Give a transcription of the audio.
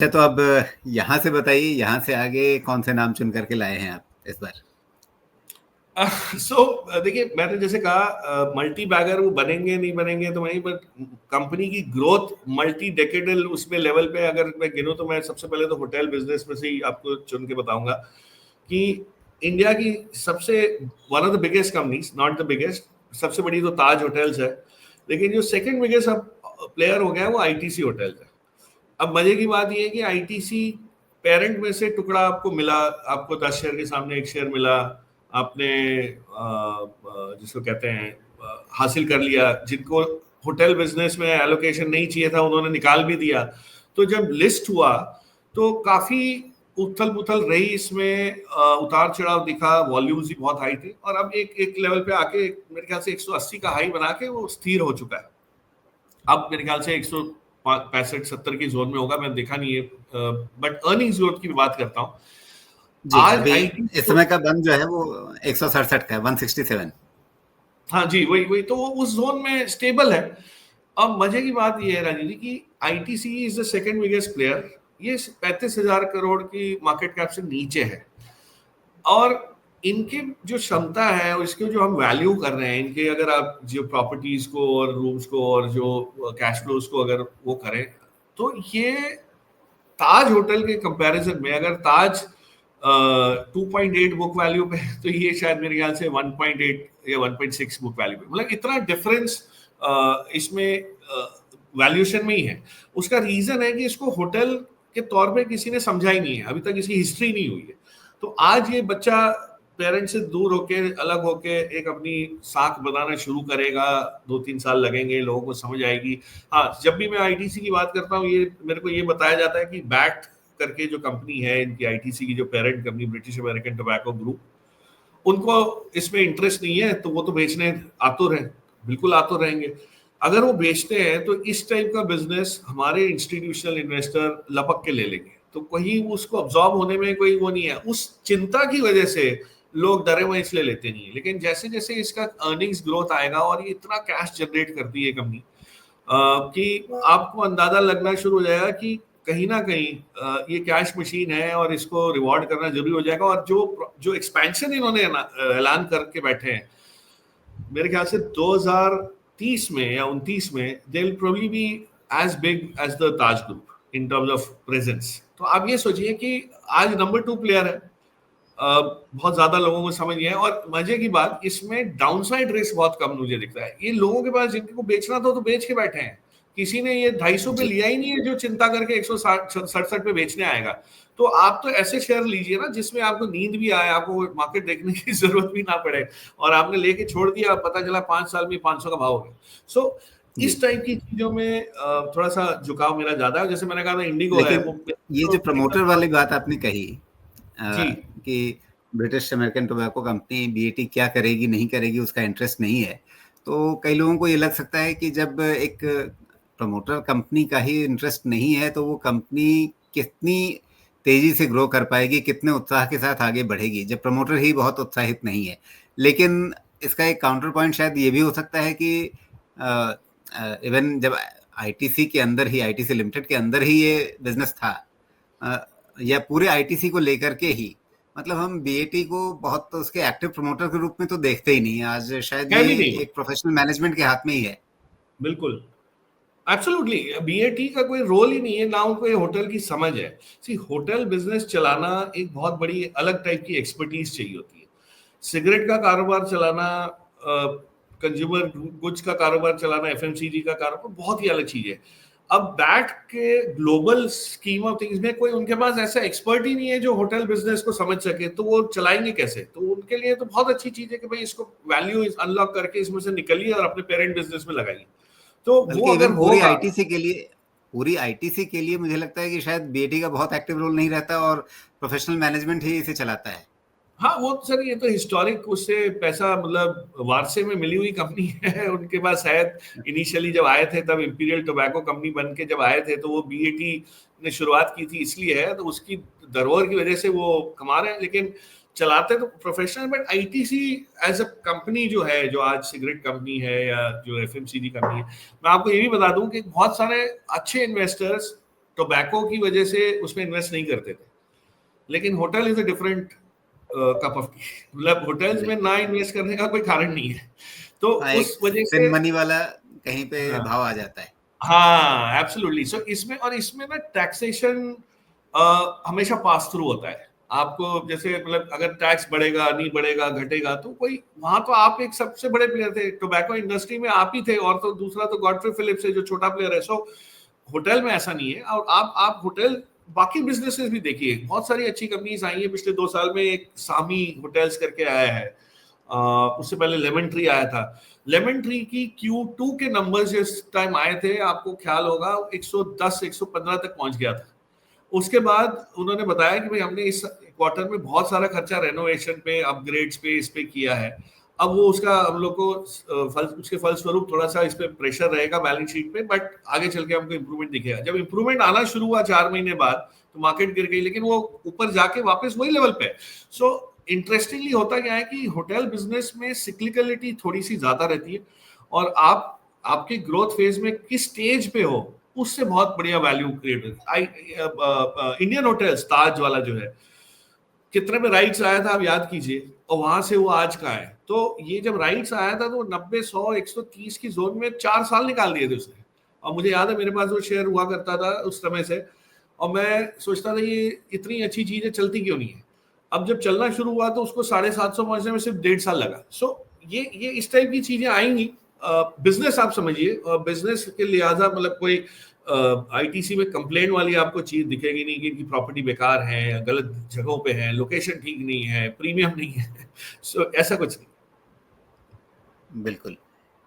अच्छा, तो अब यहाँ से बताइए, यहाँ से आगे कौन से नाम चुन करके लाए हैं आप इस बार? देखिए, मैंने जैसे कहा मल्टी बैगर वो बनेंगे नहीं बनेंगे तो वहीं पर कंपनी की ग्रोथ मल्टी डेकेडल उसमें लेवल पे अगर मैं गिनूं तो मैं सबसे पहले तो होटल बिजनेस में से ही आपको चुन के बताऊंगा कि इंडिया की सबसे one of the biggest companies, not the biggest, सबसे बड़ी तो ताज होटल्स है, लेकिन जो सेकंड बिगेस्ट अब प्लेयर हो गया है वो आईटीसी होटल्स है। अब मजे की बात यह है कि आईटीसी पेरेंट में से टुकड़ा आपको मिला, आपको 10 शेयर के सामने एक शेयर मिला, आपने जिसको कहते हैं हासिल कर लिया। जिनको होटल बिजनेस में एलोकेशन नहीं चाहिए था उन्होंने निकाल भी दिया। तो जब लिस्ट हुआ तो काफी उथल पुथल रही, इसमें उतार चढ़ाव दिखा, वॉल्यूम्स भी बहुत हाई थे और अब एक लेवल पे आके मेरे ख्याल से 180 का हाई बना के वो स्थिर हो चुका है। अब मेरे ख्याल से 165-70 की जोन में होगा, मैं देखा नहीं है, बट अर्निंग्स ग्रोथ की बात करता हूँ जी, आज अभी आईटी। इस समय का बंद जो है वो 167 का है, 167। हाँ जी, वही वही तो वो उस जोन में स्टेबल है। अब मजे की बात ये है राजीव जी कि ITC is the second biggest player. ये 35,000 करोड़ की मार्केट कैप से नीचे है और इनकी जो क्षमता है और इसके जो हम वैल्यू कर रहे हैं इनके, अगर आप जो प्रॉपर्टीज को और रूम्स को और जो कैश फ्लोज को अगर वो करें तो ये ताज होटल के कंपैरिजन में, अगर ताज 2.8 बुक वैल्यू पे है तो ये शायद मेरे ख्याल से 1.8 या 1.6 बुक वैल्यू पे, मतलब इतना डिफरेंस इसमें वैल्यूएशन में ही है। उसका रीजन है कि इसको होटल के तौर पे किसी ने समझा ही नहीं है, अभी तक इसकी हिस्ट्री नहीं हुई है। तो आज ये बच्चा पेरेंट्स से दूर होके, अलग होके एक अपनी साख बनाना शुरू करेगा, 2-3 साल लगेंगे, लोगों को समझ आएगी। हाँ, जब भी मैं आईटीसी की बात करता हूँ ये मेरे को ये बताया जाता है कि बैट करके जो कंपनी है इनकी, आईटीसी की जो parent company British American tobacco group, उनको इसमें इंटरेस्ट नहीं है तो वो तो बेचने आतुर है, बिल्कुल आतुर रहेंगे। अगर वो बेचते हैं तो इस टाइप का बिजनेस हमारे इंस्टीट्यूशनल इन्वेस्टर लपक के ले लेंगे, तो कहीं उसको अब्सॉर्ब होने में कोई वो नहीं है। उस चिंता की वजह से लोग डरे हुए इसलिए लेते नहीं है, लेकिन जैसे जैसे इसका अर्निंग्स ग्रोथ आएगा और ये इतना कैश जनरेट करती है कंपनी कि आपको अंदाजा लगना शुरू हो जाएगा कि कहीं ना कहीं ये कैश मशीन है और इसको रिवॉर्ड करना जरूरी हो जाएगा। और जो जो एक्सपेंशन इन्होंने ऐलान करके बैठे हैं, मेरे ख्याल से 2030 में या 29 में they will probably be as big as the Taj group in terms of presence. तो आप ये सोचिए कि आज नंबर 2 प्लेयर है, बहुत ज्यादा लोगों को समझ गया है। और मजे की बात, इसमें डाउनसाइड रिस्क बहुत कम मुझे दिखता है। ये लोगों के पास जिनको बेचना था तो बेच के बैठे हैं, किसी ने ये 250 पे जी, लिया ही नहीं है जो चिंता करके 167 पे बेचने आएगा। तो आप तो ऐसे शेयर लीजिए ना जिसमें आपको नींद भी आए, आपको मार्केट देखने की जरूरत भी ना पड़े, और आपने लेके छोड़ दिया, पता चला 5 साल में 500 का भाव हो गया। सो जी। इस टाइप की चीजों में थोड़ा सा झुकाव मेरा ज्यादा है। जैसे मैंने कहा था इंडिगो है लेकिन वो ये जो प्रमोटर वाली बात आपने कही जी कि British American tobacco company BAT क्या करेगी नहीं करेगी उसका इंटरेस्ट नहीं है, तो कई लोगों को ये लग सकता है कि जब एक प्रमोटर कंपनी का ही इंटरेस्ट नहीं है तो वो कंपनी कितनी तेजी से ग्रो कर पाएगी, कितने उत्साह के साथ आगे बढ़ेगी जब प्रमोटर ही बहुत उत्साहित नहीं है। लेकिन इसका एक काउंटर पॉइंट शायद ये भी हो सकता है कि इवन जब आईटीसी के अंदर ही, आईटीसी लिमिटेड के अंदर ही ये बिजनेस था, या पूरे आईटीसी को लेकर के ही, मतलब हम बीएटी को बहुत तो उसके एक्टिव प्रमोटर के रूप में तो देखते ही नहीं। आज शायद है ये भी नहीं, एक प्रोफेशनल मैनेजमेंट के हाथ में ही है। बिल्कुल एब्सोल्युटली। बीएटी का कोई रोल ही नहीं है, ना उनको ये होटल की समझ है। सी, होटल बिजनेस चलाना एक बहुत बड़ी अलग टाइप की एक्सपर्टीज चाहिए होती है। सिगरेट का कारोबार चलाना, कंज्यूमर गुड्स का कारोबार चलाना, एफएमसीजी का कारोबार बहुत ही अलग चीज है। अब दैट के ग्लोबल स्कीम ऑफ थिंग्स में कोई उनके पास ऐसा एक्सपर्ट ही नहीं है जो होटल बिजनेस को समझ सके, तो वो चलाएंगे कैसे? तो उनके लिए तो बहुत अच्छी चीज है कि भाई इसको वैल्यू अनलॉक करके इसमें से निकलिए और अपने पेरेंट बिजनेस में लगाइए। तो वो बल्कि अगर इवन होगा, पूरी आईटीसी के लिए मुझे लगता है कि शायद बीएटी का बहुत एक्टिव रोल नहीं रहता और प्रोफेशनल मैनेजमेंट ही इसे चलाता है। हाँ वो सर ये तो हिस्टोरिक उससे पैसा, मतलब वारसे में मिली हुई कंपनी है उनके पास। शायद इनिशियली जब आए थे तब इंपीरियल टोबैको कंपनी बन के जब आए थे तो वो बीएटी ने शुरुआत की थी, इसलिए है, तो उसकी धरोहर की वजह से वो कमा रहे हैं। लेकिन चलाते तो professional. But ITC as a company जो है, जो आज सिगरेट कंपनी है या जो एफएमसीजी कंपनी है, मैं आपको ये भी बता दूं कि बहुत सारे अच्छे इन्वेस्टर्स टोबैको की वजह से उसमें इन्वेस्ट नहीं करते थे, लेकिन hotel is a different cup of T. मतलब होटल्स में ना इन्वेस्ट करने का कोई कारण नहीं है, तो हाँ, उस एक वजह सिन से मनी वाला कहीं पे हाँ भाव आ जाता है। हाँ एब्सोल्युटली। सो इसमें ना टैक्सेशन हमेशा पास थ्रू होता है आपको, जैसे मतलब अगर टैक्स बढ़ेगा नहीं बढ़ेगा घटेगा तो कोई वहां, तो आप एक सबसे बड़े प्लेयर थे टोबैको इंडस्ट्री में, आप ही थे, और तो दूसरा तो गॉडफ्रे फिलिप्स है जो छोटा प्लेयर है। सो होटल में ऐसा नहीं है। और आप होटल बाकी बिजनेसेस भी देखिए, बहुत सारी अच्छी कंपनीज आई है पिछले 2 साल में। एक सामी होटल्स करके आया है, उससे पहले लेमन ट्री आया था। लेमन ट्री की Q2 के नंबर्स जिस टाइम आए थे, आपको ख्याल होगा 110 115 तक पहुंच गया था। उसके बाद उन्होंने बताया कि भाई हमने इस क्वार्टर में बहुत सारा खर्चा रेनोवेशन पे, अपग्रेड्स पे, इस पे किया है। अब वो उसका हम लोग को उसके फलस्वरूप थोड़ा सा इस पे प्रेशर रहेगा बैलेंस शीट पे, बट आगे चल के हमको इंप्रूवमेंट दिखेगा। जब इंप्रूवमेंट आना शुरू हुआ 4 महीने बाद, तो मार्केट गिर गई, लेकिन वो ऊपर जाके वापस वही लेवल पे। सो इंटरेस्टिंगली होता क्या है कि होटल बिजनेस में सिक्लिकलिटी थोड़ी सी ज्यादा रहती है, और आप आपके ग्रोथ फेज में किस स्टेज पे हो उससे बहुत बढ़िया वैल्यू क्रिएट होती। इंडियन होटल्स ताज वाला जो है, कितने में राइट्स आया था आप याद कीजिए, और वहां से वो आज का है। तो ये जब राइट्स आया था तो 90 100 130 की जोन में 4 साल निकाल दिए थे उसने। और मुझे याद है मेरे पास वो शेयर हुआ करता था उस समय से, और मैं सोचता था ये इतनी अच्छी चीज है, चलती क्यों नहीं है। अब जब चलना शुरू हुआ तो उसको 750 पहुंचने में सिर्फ 1.5 साल लगा। सो ये इस टाइप की चीजें आएंगी। बिजनेस आप समझिए, और बिजनेस के लिहाजा मतलब कोई आईटीसी में कंप्लेन वाली आपको चीज दिखेगी नहीं कि इनकी प्रॉपर्टी बेकार है, गलत जगहों पे है, लोकेशन ठीक नहीं है, प्रीमियम नहीं है। सो ऐसा कुछ नहीं। बिल्कुल।